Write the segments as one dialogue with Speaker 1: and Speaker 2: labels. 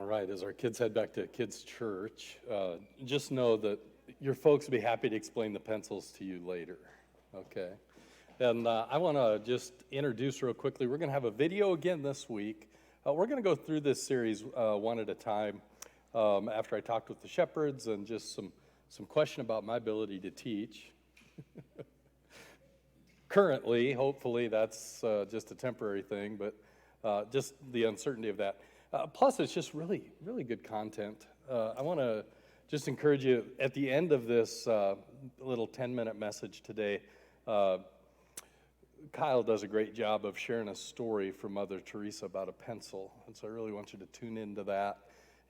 Speaker 1: right, as our kids head back to kids' church, just know that your folks will be happy to explain the pencils to you later, okay? And I want to just introduce real quickly, we're going to have a video again this week. We're going to go through this series one at a time after I talked with the shepherds and just some question about my ability to teach. Currently, hopefully that's just a temporary thing, but just the uncertainty of that. Plus, it's just really, really good content. I want to just encourage you at the end of this little 10-minute message today. Kyle does a great job of sharing a story from Mother Teresa about a pencil, and so I really want you to tune into that.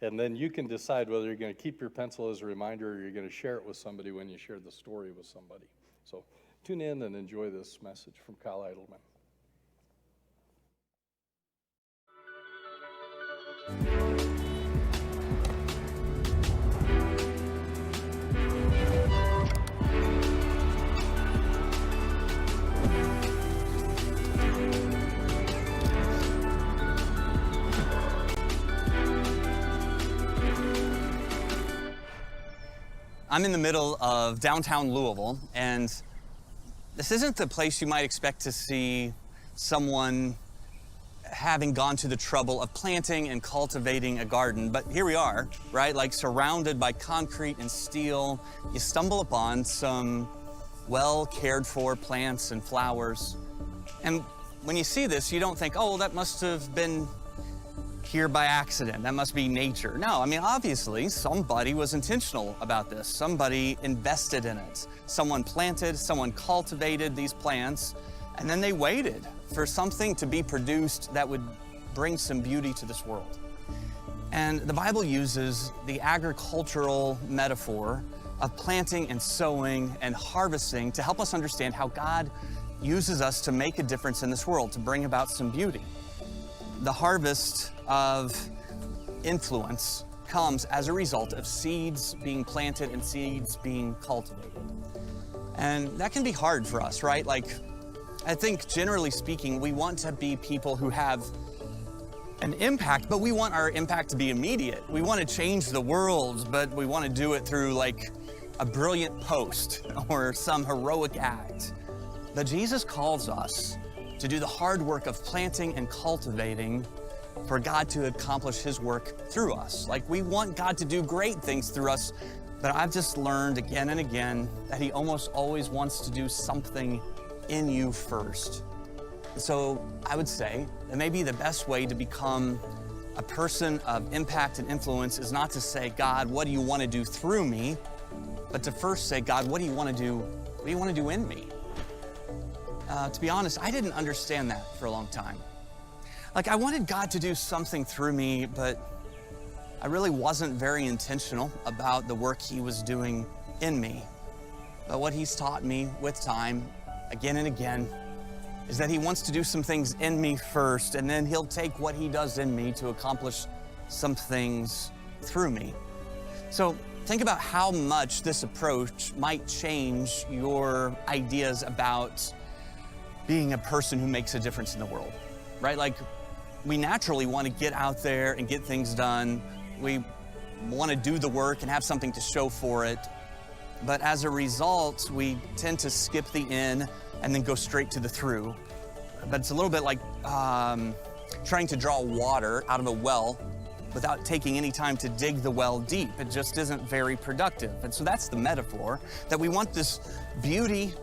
Speaker 1: And then you can decide whether you're going to keep your pencil as a reminder or you're going to share it with somebody when you share the story with somebody. So tune in and enjoy this message from Kyle Eidelman.
Speaker 2: I'm in the middle of downtown Louisville, and this isn't the place you might expect to see someone having gone to the trouble of planting and cultivating a garden, but here we are, right? Like surrounded by concrete and steel. You stumble upon some well cared for plants and flowers. And when you see this, you don't think, oh, well, that must have been here by accident. That must be nature. No, I mean, obviously, somebody was intentional about this. Somebody invested in it. Someone planted, someone cultivated these plants, and then they waited for something to be produced that would bring some beauty to this world. And the Bible uses the agricultural metaphor of planting and sowing and harvesting to help us understand how God uses us to make a difference in this world, to bring about some beauty. The harvest of influence comes as a result of seeds being planted and seeds being cultivated. And that can be hard for us, right? Like, I think generally speaking, we want to be people who have an impact, but we want our impact to be immediate. We want to change the world, but we want to do it through like a brilliant post or some heroic act. But Jesus calls us to do the hard work of planting and cultivating for God to accomplish His work through us. Like, we want God to do great things through us, but I've just learned again and again that He almost always wants to do something in you first. So I would say that maybe the best way to become a person of impact and influence is not to say, God, what do you want to do through me? But to first say, God, what do you want to do? What do you want to do in me? To be honest, I didn't understand that for a long time. Like, I wanted God to do something through me, but I really wasn't very intentional about the work He was doing in me. But what He's taught me with time, again and again, is that He wants to do some things in me first, and then He'll take what He does in me to accomplish some things through me. So think about how much this approach might change your ideas about being a person who makes a difference in the world, right? Like, we naturally want to get out there and get things done. We want to do the work and have something to show for it. But as a result, we tend to skip the in and then go straight to the through. But it's a little bit like trying to draw water out of a well without taking any time to dig the well deep. It just isn't very productive. And so that's the metaphor, that we want this beauty.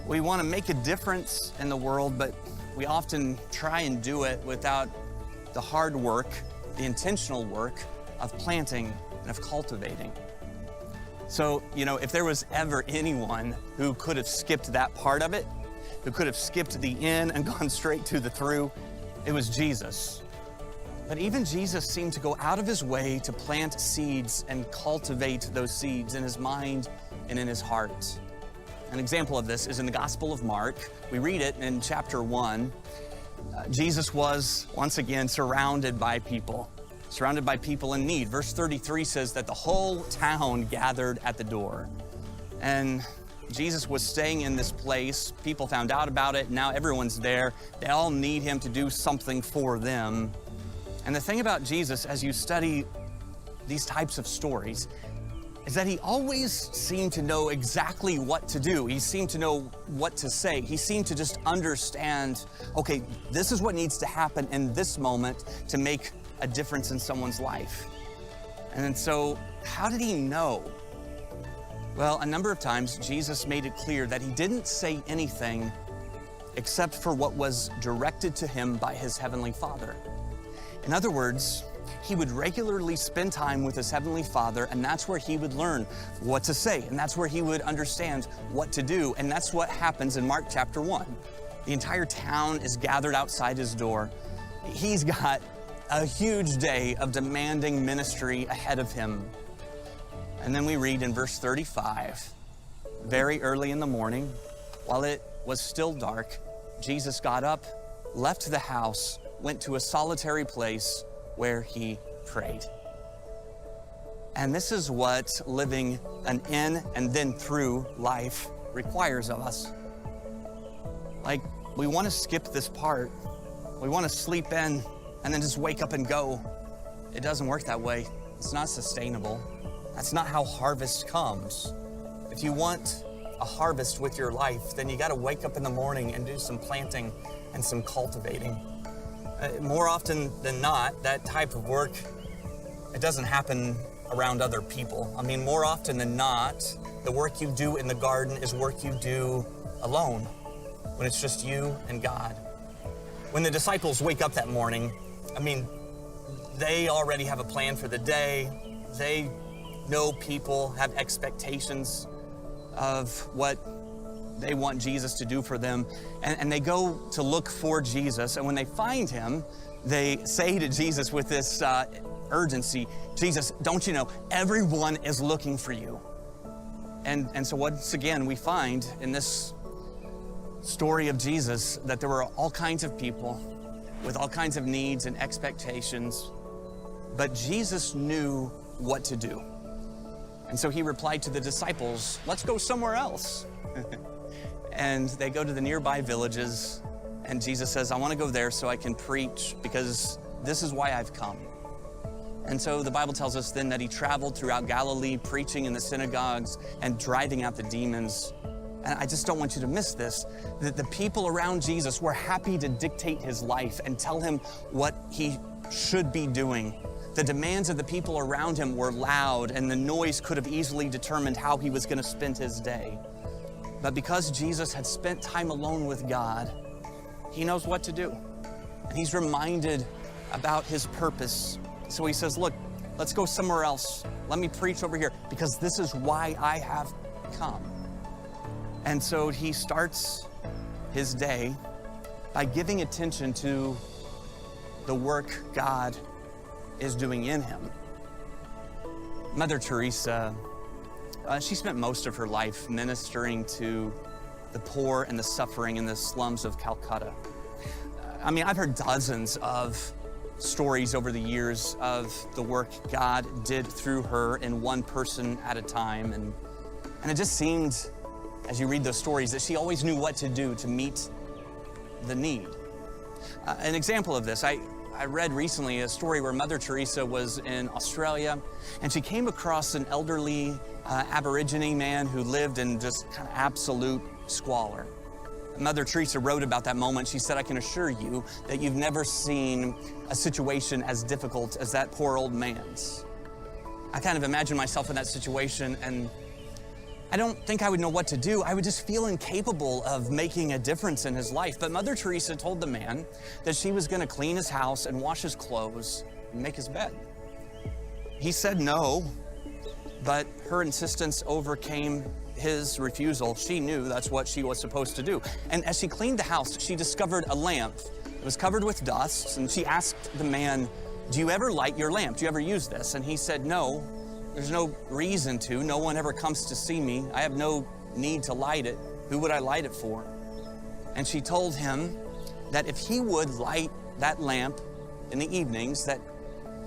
Speaker 2: We want to make a difference in the world, but we often try and do it without the hard work, the intentional work of planting and of cultivating. So, you know, if there was ever anyone who could have skipped that part of it, who could have skipped the in and gone straight to the through, it was Jesus. But even Jesus seemed to go out of His way to plant seeds and cultivate those seeds in His mind and in His heart. An example of this is in the Gospel of Mark. We read it in chapter 1. Jesus was once again surrounded by people in need. Verse 33 says that the whole town gathered at the door. And Jesus was staying in this place. People found out about it. Now everyone's there. They all need Him to do something for them. And the thing about Jesus, as you study these types of stories, is that he always seemed to know exactly what to do. He seemed to know what to say. He seemed to just understand, okay, this is what needs to happen in this moment to make a difference in someone's life. And so, how did he know? Well, a number of times, Jesus made it clear that he didn't say anything except for what was directed to him by his heavenly Father. In other words, he would regularly spend time with his heavenly Father, and that's where he would learn what to say, and that's where he would understand what to do, and that's what happens in Mark chapter 1. The entire town is gathered outside his door. He's got a huge day of demanding ministry ahead of him. And then we read in verse 35, very early in the morning, while it was still dark, Jesus got up, left the house, went to a solitary place where he prayed. And this is what living an in and then through life requires of us. Like, we want to skip this part. We want to sleep in and then just wake up and go. It doesn't work that way. It's not sustainable. That's not how harvest comes. If you want a harvest with your life, then you got to wake up in the morning and do some planting and some cultivating. More often than not, that type of work, it doesn't happen around other people. I mean, more often than not, the work you do in the garden is work you do alone, when it's just you and God. When the disciples wake up that morning, I mean, they already have a plan for the day. They know people, have expectations of what they want Jesus to do for them, and they go to look for Jesus, and when they find him, they say to Jesus with this urgency, Jesus, don't you know, everyone is looking for you. And so once again, we find in this story of Jesus that there were all kinds of people with all kinds of needs and expectations, but Jesus knew what to do. And so he replied to the disciples, let's go somewhere else. And they go to the nearby villages, and Jesus says, I want to go there so I can preach, because this is why I've come. And so the Bible tells us then that he traveled throughout Galilee, preaching in the synagogues and driving out the demons. And I just don't want you to miss this, that the people around Jesus were happy to dictate his life and tell him what he should be doing. The demands of the people around him were loud, and the noise could have easily determined how he was going to spend his day. But because Jesus had spent time alone with God, he knows what to do. And he's reminded about his purpose. So he says, look, let's go somewhere else. Let me preach over here, because this is why I have come. And so he starts his day by giving attention to the work God is doing in him. Mother Teresa, she spent most of her life ministering to the poor and the suffering in the slums of Calcutta. I mean, I've heard dozens of stories over the years of the work God did through her in one person at a time. And it just seemed, as you read those stories, that she always knew what to do to meet the need. An example of this, I read recently a story where Mother Teresa was in Australia, and she came across an elderly Aborigine man who lived in just kind of absolute squalor. Mother Teresa wrote about that moment. She said, I can assure you that you've never seen a situation as difficult as that poor old man's. I kind of imagine myself in that situation, and I don't think I would know what to do. I would just feel incapable of making a difference in his life. But Mother Teresa told the man that she was going to clean his house and wash his clothes and make his bed. He said no, but her insistence overcame his refusal. She knew that's what she was supposed to do. And as she cleaned the house, she discovered a lamp. It was covered with dust, and she asked the man, do you ever light your lamp? Do you ever use this? And he said, no. There's no reason to. No one ever comes to see me. I have no need to light it. Who would I light it for? And she told him that if he would light that lamp in the evenings, that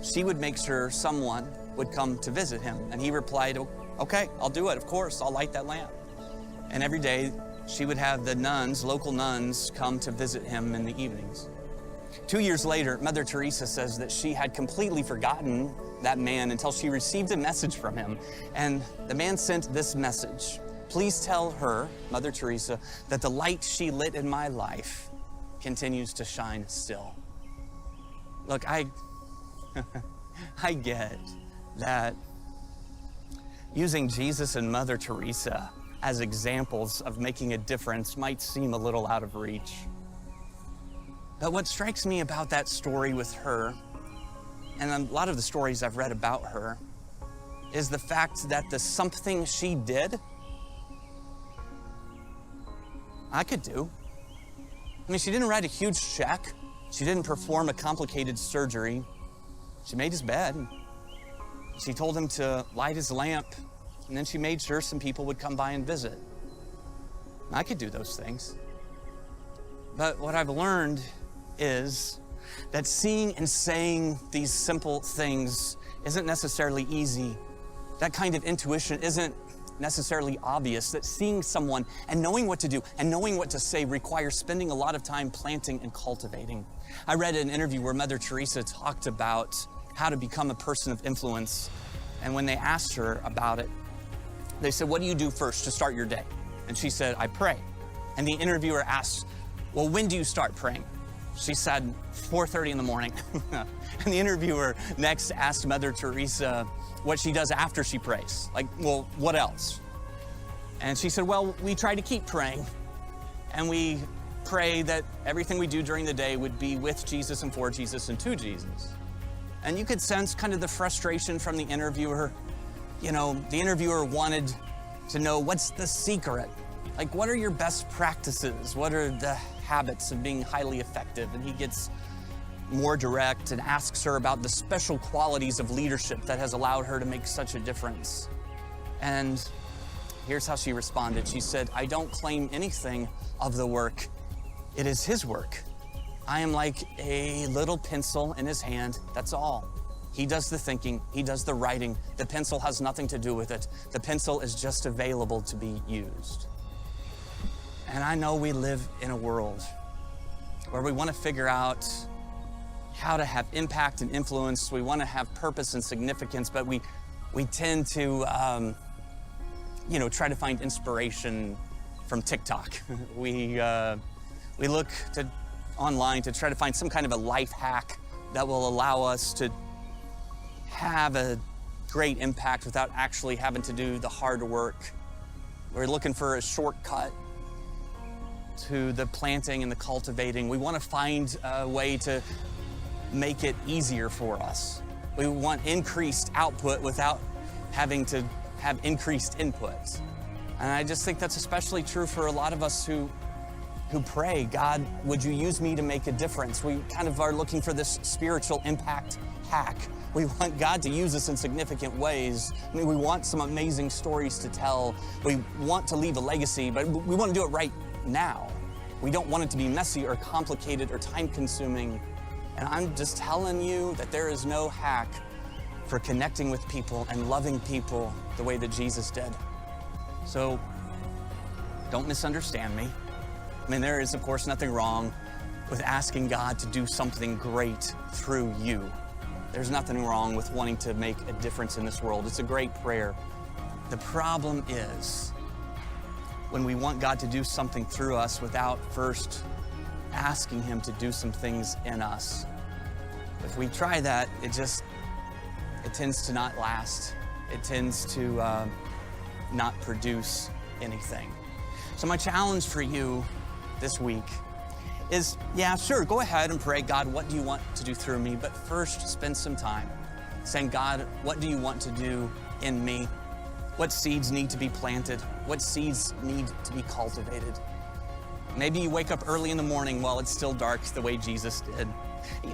Speaker 2: she would make sure someone would come to visit him. And he replied, okay, I'll do it. Of course, I'll light that lamp. And every day she would have the nuns, local nuns, come to visit him in the evenings. 2 years later, Mother Teresa says that she had completely forgotten that man until she received a message from him. And the man sent this message: "Please tell her, Mother Teresa, that the light she lit in my life continues to shine still." Look, I get that using Jesus and Mother Teresa as examples of making a difference might seem a little out of reach. But what strikes me about that story with her, and a lot of the stories I've read about her, is the fact that the something she did, I could do. I mean, she didn't write a huge check. She didn't perform a complicated surgery. She made his bed. She told him to light his lamp, and then she made sure some people would come by and visit. I could do those things. But what I've learned is that seeing and saying these simple things isn't necessarily easy. That kind of intuition isn't necessarily obvious. That seeing someone and knowing what to do and knowing what to say requires spending a lot of time planting and cultivating. I read an interview where Mother Teresa talked about how to become a person of influence. And when they asked her about it, they said, "What do you do first to start your day?" And she said, "I pray." And the interviewer asked, "Well, when do you start praying?" She said, 4:30 in the morning. And the interviewer next asked Mother Teresa what she does after she prays. Like, well, what else? And she said, "Well, we try to keep praying. And we pray that everything we do during the day would be with Jesus and for Jesus and to Jesus." And you could sense kind of the frustration from the interviewer. You know, the interviewer wanted to know, what's the secret? Like, what are your best practices? What are the habits of being highly effective? And he gets more direct and asks her about the special qualities of leadership that has allowed her to make such a difference. And here's how she responded. She said, "I don't claim anything of the work. It is his work. I am like a little pencil in his hand, that's all. He does the thinking, he does the writing. The pencil has nothing to do with it. The pencil is just available to be used." And I know we live in a world where we want to figure out how to have impact and influence. We want to have purpose and significance, but we tend to, try to find inspiration from TikTok. We look online to try to find some kind of a life hack that will allow us to have a great impact without actually having to do the hard work. We're looking for a shortcut to the planting and the cultivating. We want to find a way to make it easier for us. We want increased output without having to have increased inputs. And I just think that's especially true for a lot of us who pray, "God, would you use me to make a difference?" We kind of are looking for this spiritual impact hack. We want God to use us in significant ways. I mean, we want some amazing stories to tell. We want to leave a legacy, but we want to do it right now. We don't want it to be messy or complicated or time-consuming. And I'm just telling you that there is no hack for connecting with people and loving people the way that Jesus did. So don't misunderstand me. I mean, there is, of course, nothing wrong with asking God to do something great through you. There's nothing wrong with wanting to make a difference in this world. It's a great prayer. The problem is when we want God to do something through us without first asking him to do some things in us. If we try that, it tends to not last. It tends to not produce anything. So my challenge for you this week is, yeah, sure, go ahead and pray, "God, what do you want to do through me?" But first, spend some time saying, "God, what do you want to do in me? What seeds need to be planted? What seeds need to be cultivated?" Maybe you wake up early in the morning while it's still dark, the way Jesus did.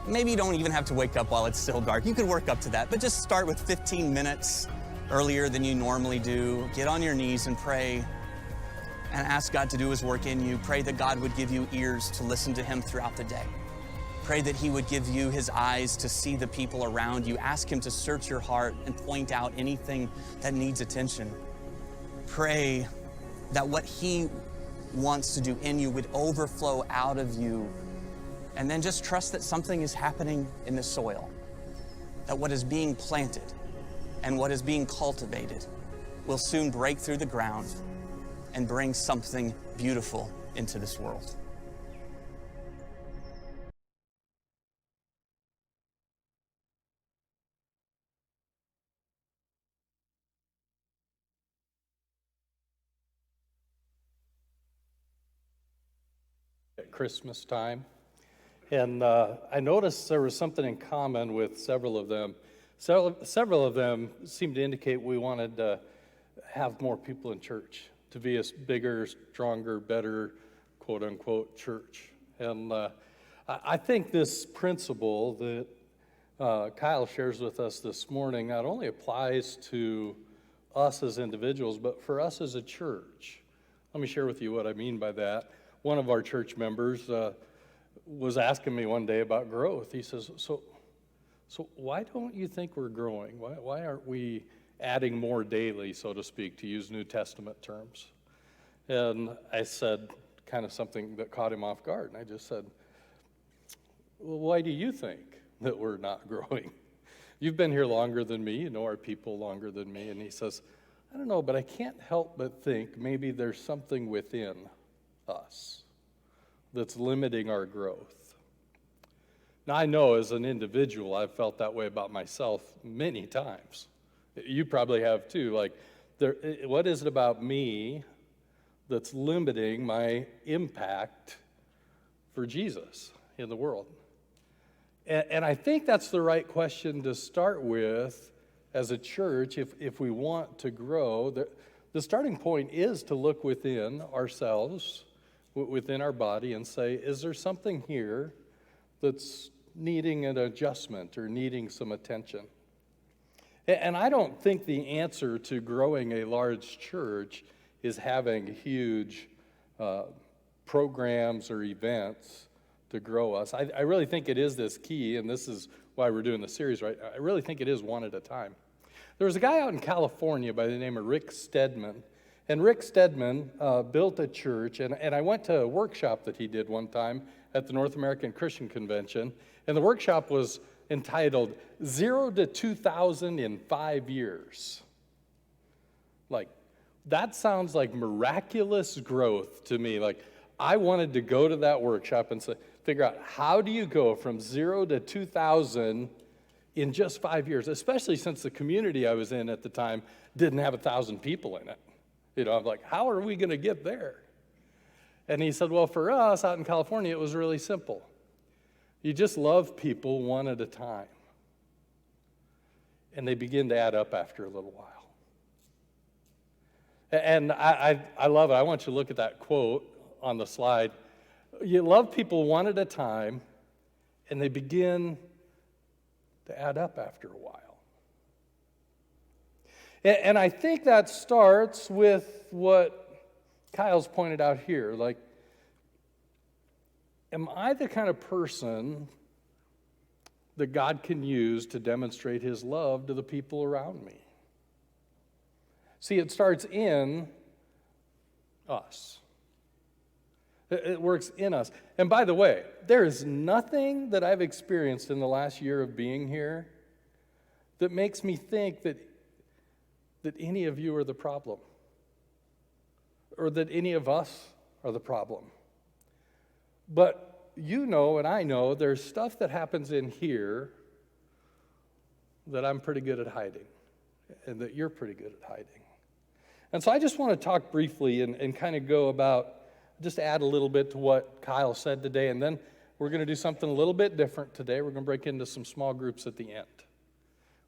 Speaker 2: Maybe you don't even have to wake up while it's still dark. You could work up to that, but just start with 15 minutes earlier than you normally do. Get on your knees and pray and ask God to do his work in you. Pray that God would give you ears to listen to him throughout the day. Pray that he would give you his eyes to see the people around you. Ask him to search your heart and point out anything that needs attention. Pray that what he wants to do in you would overflow out of you And then just trust that something is happening in the soil, that what is being planted and what is being cultivated will soon break through the ground and bring something beautiful into this world.
Speaker 1: At Christmas time. And I noticed there was something in common with several of them. Several of them seemed to indicate we wanted to have more people in church, to be a bigger, stronger, better, quote unquote, church. And I think this principle that Kyle shares with us this morning not only applies to us as individuals, but for us as a church. Let me share with you what I mean by that. One of our church members was asking me one day about growth. He says, so why don't you think we're growing? Why aren't we adding more daily, so to speak, to use New Testament terms? And I said kind of something that caught him off guard. And I just said, well, why do you think that we're not growing? You've been here longer than me. You know our people longer than me. And he says, I don't know, but I can't help but think maybe there's something within us that's limiting our growth. Now, I know as an individual, I've felt that way about myself many times. You probably have too. Like, what is it about me that's limiting my impact for Jesus in the world? And I think that's the right question to start with as a church if we want to grow. The starting point is to look within ourselves, within our body, and say, is there something here that's needing an adjustment or needing some attention? And I don't think the answer to growing a large church is having huge programs or events to grow us. I really think it is this key, and this is why we're doing the series, right? I really think it is one at a time. There was a guy out in California by the name of Rick Steadman. And Rick Steadman built a church, and I went to a workshop that he did one time at the North American Christian Convention, and the workshop was entitled 0 to 2,000 in 5 years. Like, that sounds like miraculous growth to me. Like, I wanted to go to that workshop and figure out how do you go from 0 to 2,000 in just 5 years, especially since the community I was in at the time didn't have 1,000 people in it. You know, I'm like, how are we going to get there? And he said, well, for us out in California, it was really simple. You just love people one at a time. And they begin to add up after a little while. And I love it. I want you to look at that quote on the slide. You love people one at a time, and they begin to add up after a while. And I think that starts with what Kyle's pointed out here. Like, am I the kind of person that God can use to demonstrate his love to the people around me? See, it starts in us. It works in us. And by the way, there is nothing that I've experienced in the last year of being here that makes me think that any of you are the problem, or that any of us are the problem. But you know, and I know, there's stuff that happens in here that I'm pretty good at hiding, and that you're pretty good at hiding. And so I just want to talk briefly and kind of go about, just add a little bit to what Kyle said today, and then we're going to do something a little bit different today. We're going to break into some small groups at the end,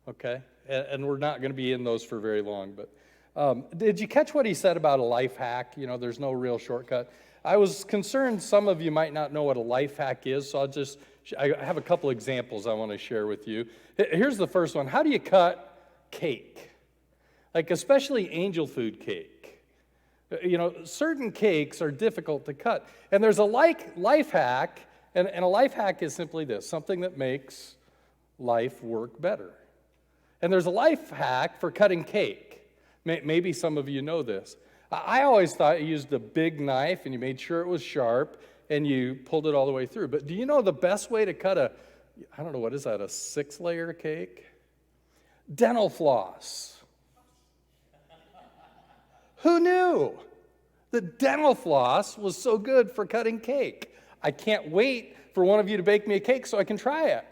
Speaker 1: okay? And we're not going to be in those for very long. But did you catch what he said about a life hack? You know, there's no real shortcut. I was concerned some of you might not know what a life hack is, so I have a couple examples I want to share with you. Here's the first one. How do you cut cake? Like, especially angel food cake. You know, certain cakes are difficult to cut. And there's a life hack, and a life hack is simply this, something that makes life work better. And there's a life hack for cutting cake. Maybe some of you know this. I always thought you used a big knife and you made sure it was sharp, and you pulled it all the way through. But do you know the best way to cut I don't know, what is that, a 6-layer cake? Dental floss. Who knew that dental floss was so good for cutting cake? I can't wait for one of you to bake me a cake so I can try it.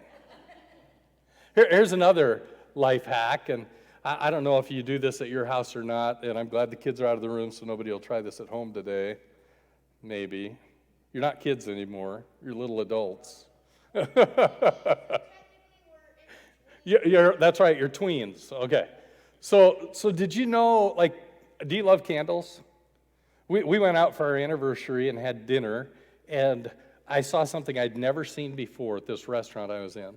Speaker 1: Here's another life hack, and I don't know if you do this at your house or not, and I'm glad the kids are out of the room so nobody will try this at home today. Maybe. You're not kids anymore. You're little adults. That's right, you're tweens. Okay. So did you know, do you love candles? We went out for our anniversary and had dinner, and I saw something I'd never seen before at this restaurant I was in.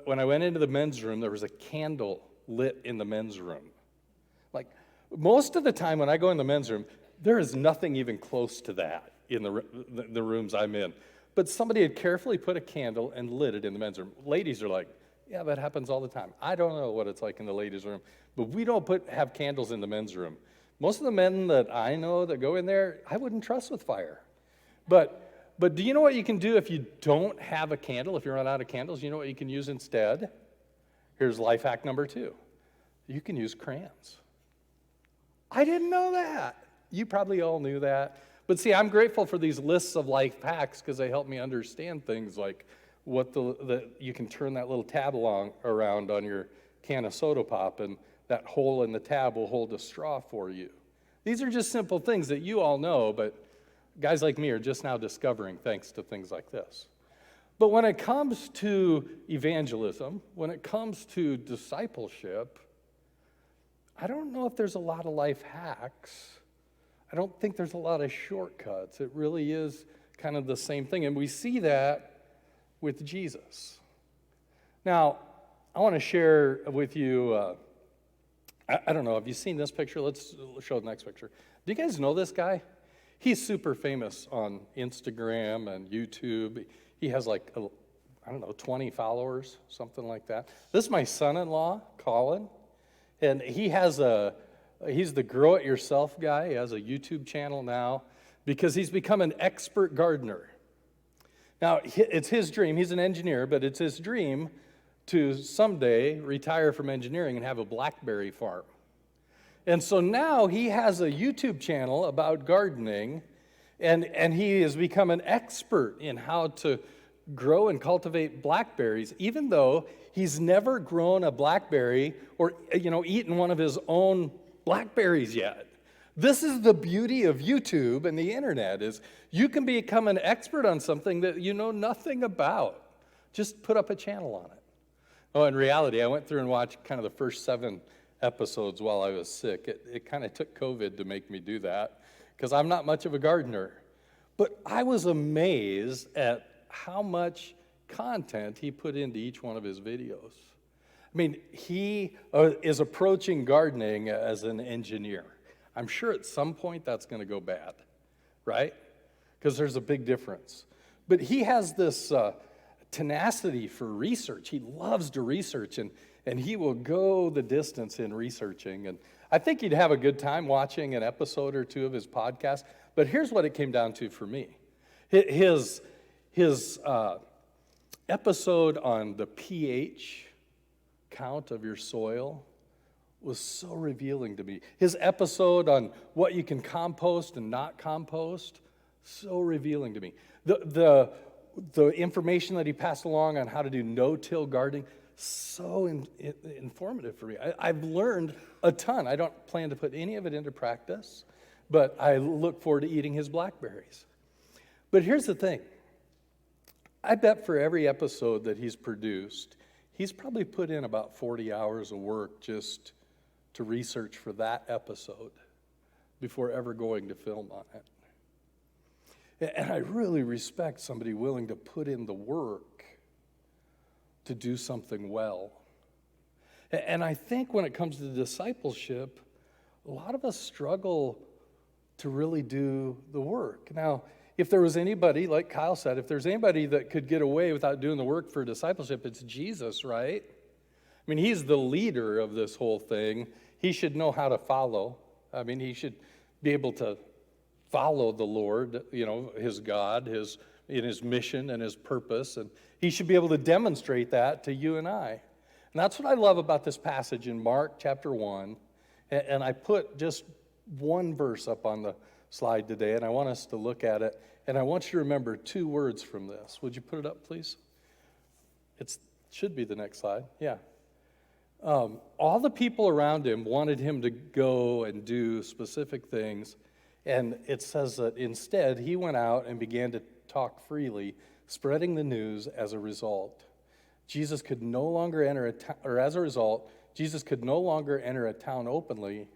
Speaker 1: When I went into the men's room, there was a candle lit in the men's room. Most of the time when I go in the men's room, there is nothing even close to that in the rooms I'm in. But somebody had carefully put a candle and lit it in the men's room. Ladies are like, yeah, that happens all the time. I don't know what it's like in the ladies' room, but we don't have candles in the men's room. Most of the men that I know that go in there, I wouldn't trust with fire. But do you know what you can do if you don't have a candle? If you run out of candles, you know what you can use instead? Here's life hack number 2. You can use crayons. I didn't know that. You probably all knew that. But see, I'm grateful for these lists of life hacks because they help me understand things like what you can turn that little tab around on your can of soda pop, and that hole in the tab will hold a straw for you. These are just simple things that you all know, but guys like me are just now discovering thanks to things like this. But when it comes to evangelism, when it comes to discipleship, I don't know if there's a lot of life hacks. I don't think there's a lot of shortcuts. It really is kind of the same thing, and we see that with Jesus. Now, I want to share with you, I don't know, have you seen this picture? Let's show the next picture. Do you guys know this guy? He's super famous on Instagram and YouTube. He has 20 followers, something like that. This is my son-in-law, Colin, and he's the Grow It Yourself guy. He has a YouTube channel now because he's become an expert gardener. Now, it's his dream. He's an engineer, but it's his dream to someday retire from engineering and have a blackberry farm. And so now he has a YouTube channel about gardening, and he has become an expert in how to grow and cultivate blackberries, even though he's never grown a blackberry or, eaten one of his own blackberries yet. This is the beauty of YouTube and the internet, is you can become an expert on something that you know nothing about. Just put up a channel on it. Oh, in reality, I went through and watched kind of the first 7 episodes while I was sick. It kind of took COVID to make me do that because I'm not much of a gardener. But I was amazed at how much content he put into each one of his videos. I mean, he is approaching gardening as an engineer. I'm sure at some point that's going to go bad, right? Because there's a big difference. But he has this tenacity for research. He loves to research, and he will go the distance in researching. And I think you'd have a good time watching an episode or 2 of his podcast. But here's what it came down to for me. His episode on the pH count of your soil was so revealing to me. His episode on what you can compost and not compost, so revealing to me. The information that he passed along on how to do no-till gardening, so informative for me. I've learned a ton. I don't plan to put any of it into practice, but I look forward to eating his blackberries. But here's the thing. I bet for every episode that he's produced, he's probably put in about 40 hours of work just to research for that episode before ever going to film on it. And I really respect somebody willing to put in the work to do something well. And I think when it comes to discipleship, a lot of us struggle to really do the work. Now, if there was anybody, like Kyle said, if there's anybody that could get away without doing the work for discipleship, it's Jesus, right? I mean, he's the leader of this whole thing. He should know how to follow. I mean, he should be able to follow the Lord, his God, in his mission and his purpose, and he should be able to demonstrate that to you and I. And that's what I love about this passage in Mark chapter 1. And I put just one verse up on the slide today, and I want us to look at it. And I want you to remember two words from this. Would you put it up, please? It should be the next slide. Yeah. All the people around him wanted him to go and do specific things. And it says that instead, he went out and began to talk freely, spreading the news as a result. Jesus could no longer enter as a result, Jesus could no longer enter a town openly,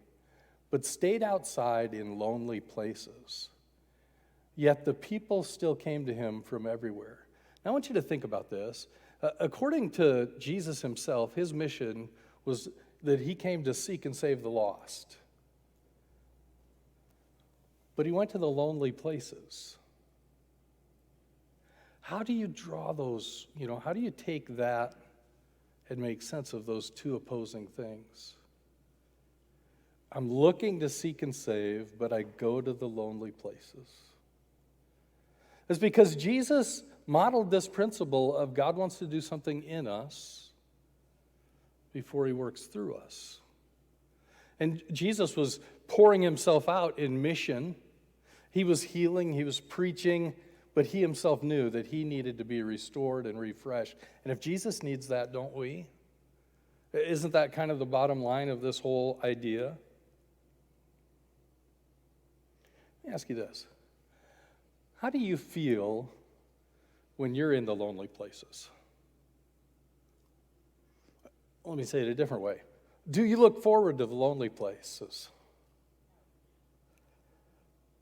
Speaker 1: but stayed outside in lonely places. Yet the people still came to him from everywhere. Now I want you to think about this. According to Jesus himself, his mission was that he came to seek and save the lost. But he went to the lonely places. How do you draw those, how do you take that and make sense of those two opposing things? I'm looking to seek and save, but I go to the lonely places. It's because Jesus modeled this principle of God wants to do something in us before he works through us. And Jesus was pouring himself out in mission. He was healing, he was preaching, but he himself knew that he needed to be restored and refreshed. And if Jesus needs that, don't we? Isn't that kind of the bottom line of this whole idea? Let me ask you this. How do you feel when you're in the lonely places? Let me say it a different way. Do you look forward to the lonely places?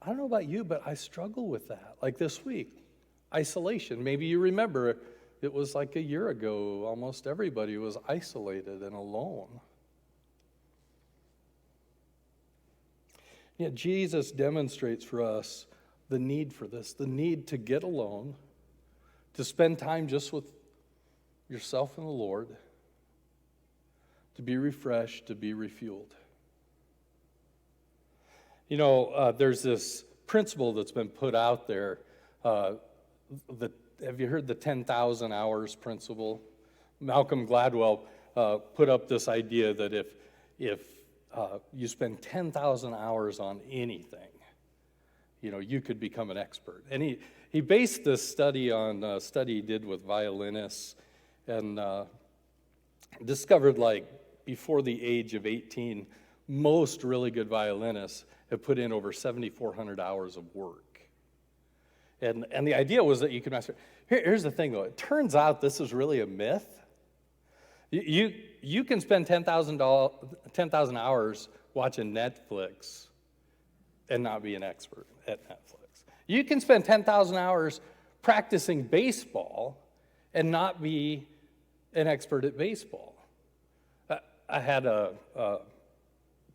Speaker 1: I don't know about you, but I struggle with that. Like this week, isolation. Maybe you remember it was like a year ago, almost everybody was isolated and alone. Yet Jesus demonstrates for us the need for this, the need to get alone, to spend time just with yourself and the Lord, to be refreshed, to be refueled. There's this principle that's been put out there. Have you heard the 10,000 hours principle? Malcolm Gladwell put up this idea that if you spend 10,000 hours on anything, you could become an expert. And he based this study on a study he did with violinists and discovered, before the age of 18, most really good violinists have put in over 7,400 hours of work. And the idea was that you could master. Here's the thing, though. It turns out this is really a myth. You can spend 10,000 hours watching Netflix and not be an expert at Netflix. You can spend 10,000 hours practicing baseball and not be an expert at baseball. I had a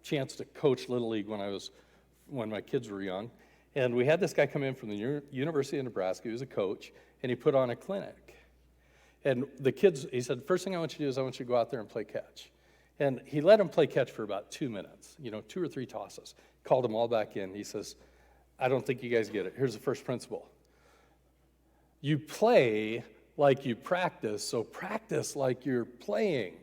Speaker 1: chance to coach Little League when my kids were young, and we had this guy come in from the University of Nebraska. He was a coach, and he put on a clinic. And the kids, he said, first thing I want you to do is I want you to go out there and play catch. And he let them play catch for about 2 minutes, 2 or 3 tosses. Called them all back in. He says, I don't think you guys get it. Here's the first principle. You play like you practice, so practice like you're playing.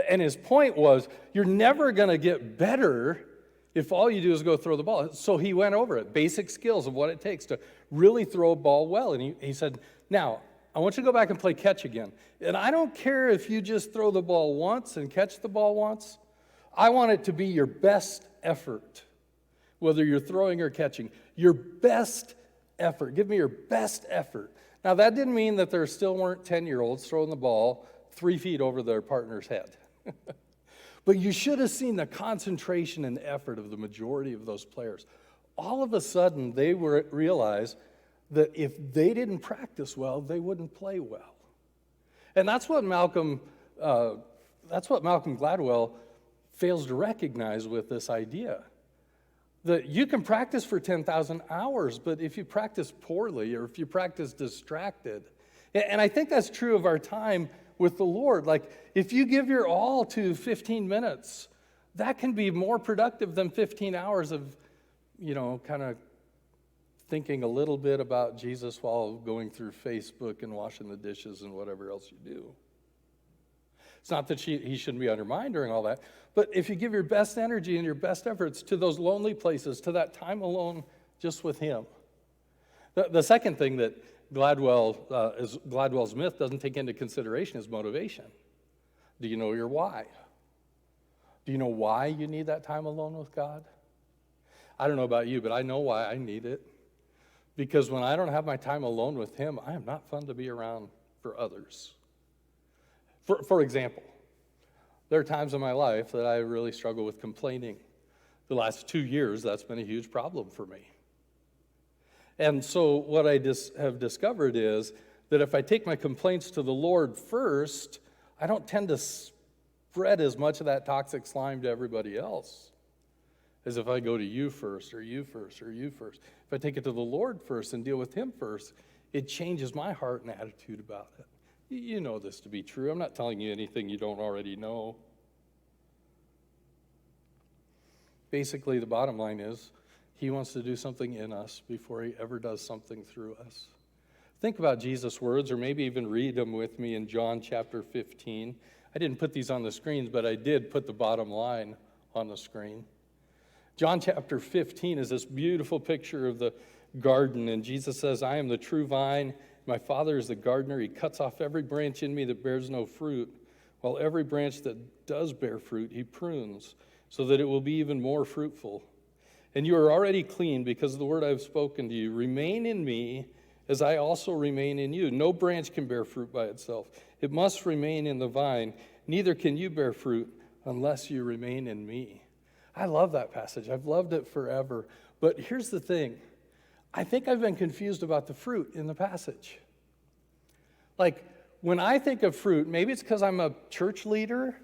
Speaker 1: And his point was, you're never going to get better if all you do is go throw the ball. So he went over it, basic skills of what it takes to really throw a ball well. And he said, now, I want you to go back and play catch again. And I don't care if you just throw the ball once and catch the ball once. I want it to be your best effort, whether you're throwing or catching. Your best effort. Give me your best effort. Now, that didn't mean that there still weren't 10-year-olds throwing the ball 3 feet over their partner's head. But you should have seen the concentration and effort of the majority of those players. All of a sudden, they realized that if they didn't practice well, they wouldn't play well. And that's what Malcolm Gladwell fails to recognize with this idea. That you can practice for 10,000 hours, but if you practice poorly or if you practice distracted, and I think that's true of our time with the Lord. Like, if you give your all to 15 minutes, that can be more productive than 15 hours of kind of thinking a little bit about Jesus while going through Facebook and washing the dishes and whatever else you do. It's not that he shouldn't be undermined during all that, but if you give your best energy and your best efforts to those lonely places, to that time alone just with him. The second thing that Gladwell's myth doesn't take into consideration is motivation. Do you know your why? Do you know why you need that time alone with God? I don't know about you, but I know why I need it. Because when I don't have my time alone with him, I am not fun to be around for others. For example, there are times in my life that I really struggle with complaining. The last 2 years, that's been a huge problem for me. And so what I have discovered is that if I take my complaints to the Lord first, I don't tend to spread as much of that toxic slime to everybody else as if I go to you first, or you first, or you first. If I take it to the Lord first and deal with him first, it changes my heart and attitude about it. You know this to be true. I'm not telling you anything you don't already know. Basically, the bottom line is, he wants to do something in us before he ever does something through us. Think about Jesus' words, or maybe even read them with me in John chapter 15. I didn't put these on the screens, but I did put the bottom line on the screen. John chapter 15 is this beautiful picture of the garden, and Jesus says, I am the true vine, my Father is the gardener. He cuts off every branch in me that bears no fruit, while every branch that does bear fruit, he prunes, so that it will be even more fruitful. And you are already clean because of the word I have spoken to you. Remain in me as I also remain in you. No branch can bear fruit by itself. It must remain in the vine. Neither can you bear fruit unless you remain in me. I love that passage. I've loved it forever. But here's the thing. I think I've been confused about the fruit in the passage. Like, when I think of fruit, maybe it's because I'm a church leader,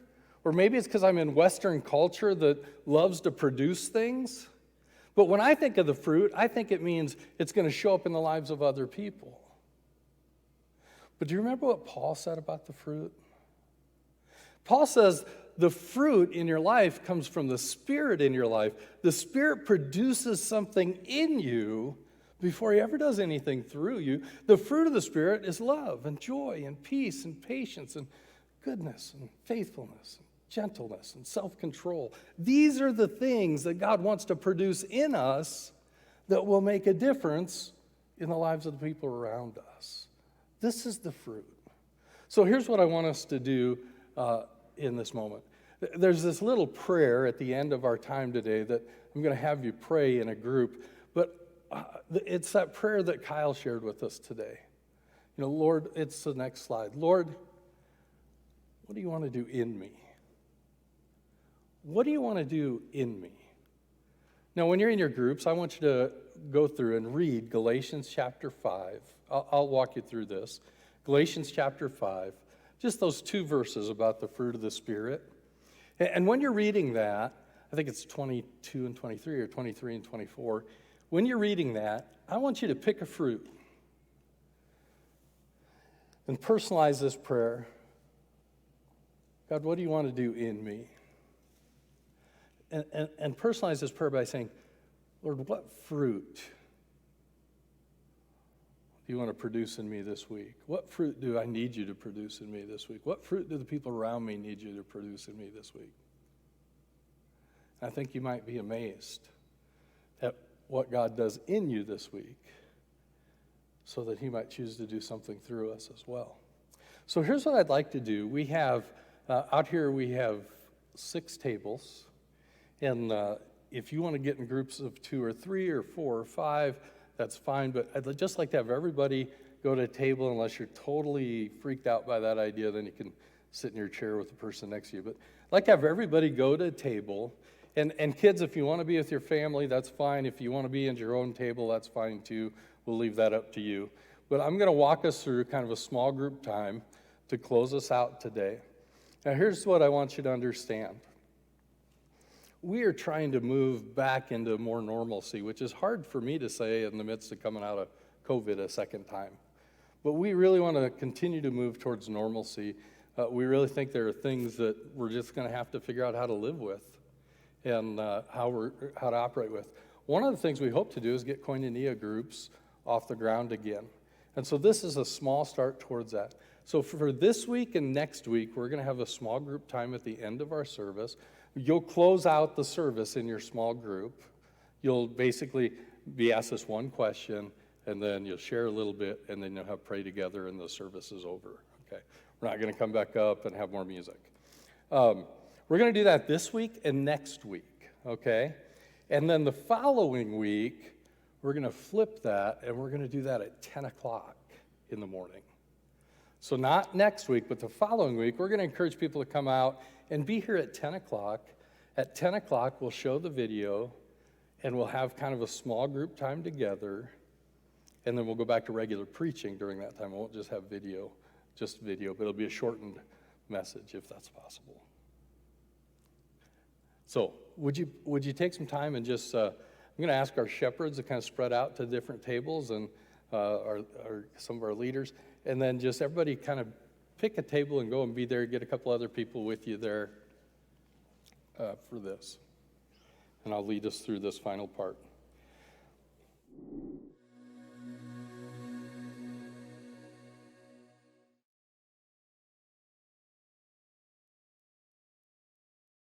Speaker 1: or maybe it's because I'm in Western culture that loves to produce things. But when I think of the fruit, I think it means it's going to show up in the lives of other people. But do you remember what Paul said about the fruit? Paul says the fruit in your life comes from the Spirit in your life. The Spirit produces something in you before he ever does anything through you. The fruit of the Spirit is love and joy and peace and patience and goodness and faithfulness and gentleness and self-control. These are the things that God wants to produce in us that will make a difference in the lives of the people around us. This is the fruit. So here's what I want us to do in this moment. There's this little prayer at the end of our time today that I'm going to have you pray in a group, but it's that prayer that Kyle shared with us today. Lord, it's the next slide. Lord, what do you want to do in me? What do you want to do in me? Now, when you're in your groups, I want you to go through and read Galatians chapter 5. I'll walk you through this. Galatians chapter 5, just those 2 verses about the fruit of the Spirit. And when you're reading that, I think it's 22 and 23 or 23 and 24. When you're reading that, I want you to pick a fruit and personalize this prayer. God, what do you want to do in me? And personalize this prayer by saying, Lord, what fruit do you want to produce in me this week? What fruit do I need you to produce in me this week? What fruit do the people around me need you to produce in me this week? I think you might be amazed at what God does in you this week so that he might choose to do something through us as well. So here's what I'd like to do. We have, out here we have 6 tables. And if you want to get in groups of 2 or 3 or 4 or 5, that's fine. But I'd just like to have everybody go to a table, unless you're totally freaked out by that idea, then you can sit in your chair with the person next to you. But I'd like to have everybody go to a table. And kids, if you want to be with your family, that's fine. If you want to be at your own table, that's fine too. We'll leave that up to you. But I'm going to walk us through kind of a small group time to close us out today. Now, here's what I want you to understand. We are trying to move back into more normalcy, which is hard for me to say in the midst of coming out of COVID a second time. But we really want to continue to move towards normalcy. We really think there are things that we're just going to have to figure out how to live with and how to operate with. one of the things we hope to do is get koinonia groups off the ground again. And so this is a small start towards that. So for this week and next week, we're going to have a small group time at the end of our service. You'll close out the service in your small group. You'll basically be asked this one question, and then you'll share a little bit, and then you'll have pray together, and the service is over. Okay, we're not going to come back up and have more music. We're going to do that this week and next week, okay? And then the following week, we're going to flip that, and we're going to do that at 10 o'clock in the morning. So not next week, but the following week, we're going to encourage people to come out and be here at 10 o'clock. At 10 o'clock, we'll show the video, and we'll have kind of a small group time together, and then we'll go back to regular preaching during that time. We won't just have video, but it'll be a shortened message if that's possible. So would you take some time and just, I'm going to ask our shepherds to kind of spread out to different tables, and some of our leaders, and then just everybody kind of pick a table and go and be there, get a couple other people with you there for this. And I'll lead us through this final part.